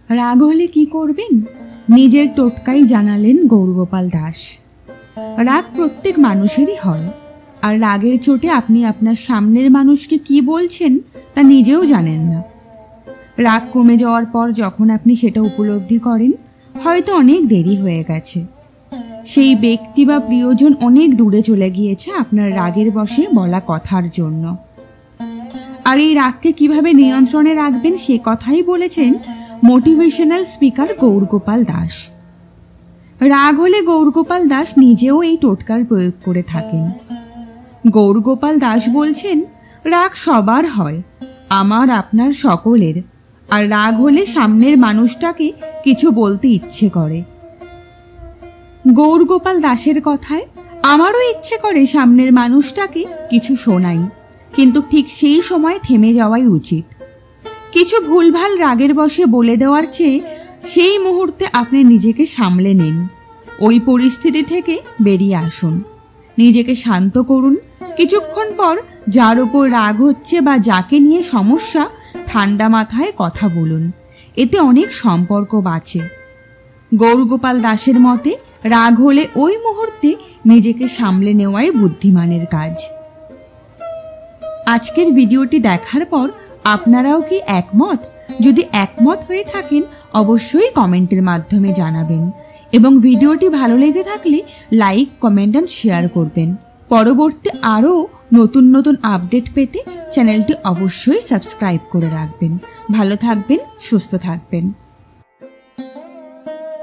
রাগ হলে কি করবেন? নিজের টোটকাই জানালেন গৌরগোপাল দাস। রাগ প্রত্যেক মানুষেরই হয়, আর রাগের চোটে আপনি আপনার সামনের মানুষকে কি বলছেন তা নিজেও জানেন না। রাগ কমে যাওয়ার পর যখন আপনি সেটা উপলব্ধি করেন, হয়তো অনেক দেরি হয়ে গেছে। সেই ব্যক্তি বা প্রিয়জন অনেক দূরে চলে গিয়েছে আপনার রাগের বশে বলা কথার জন্য। আর এই রাগকে কিভাবে নিয়ন্ত্রণে রাখবেন সে কথাই বলেছেন মোটিভেশনাল স্পিকার গৌরগোপাল দাস। রাগ হলে গৌরগোপাল দাস নিজেও এই টোটকার প্রয়োগ করে থাকেন। গৌরগোপাল দাস বলছেন, রাগ সবার হয়, আমার আপনার সকলের। আর রাগ হলে সামনের মানুষটাকে কিছু বলতে ইচ্ছে করে। গৌরগোপাল দাসের কথায় আমারও ইচ্ছে করে সামনের মানুষটাকে কিছু শোনাই, কিন্তু ঠিক সেই সময় থেমে যাওয়াই উচিত। কিছু ভুলভাল রাগের বশে বলে দেওয়ার চেয়ে সেই মুহূর্তে আপনি নিজেকে সামলে নিন, ওই পরিস্থিতি থেকে বেরিয়ে আসুন, নিজেকে শান্ত করুন। কিছুক্ষণ পর যার ওপর রাগ হচ্ছে বা যাকে নিয়ে সমস্যা, ঠান্ডা মাথায় কথা বলুন, এতে অনেক সম্পর্ক বাঁচে। গৌরগোপাল দাসের মতে রাগ হলে ওই মুহূর্তে নিজেকে সামলে নেওয়াই বুদ্ধিমানের কাজ। আজকের ভিডিওটি দেখার পর আপনারাও কি একমত? যদি একমত হয়ে থাকেন অবশ্যই কমেন্টের মাধ্যমে জানাবেন, এবং ভিডিওটি ভালো লেগে থাকলে লাইক, কমেন্ট অ্যান্ড শেয়ার করবেন। পরবর্তী আরও নতুন নতুন আপডেট পেতে চ্যানেলটি অবশ্যই সাবস্ক্রাইব করে রাখবেন। ভালো থাকবেন, সুস্থ থাকবেন।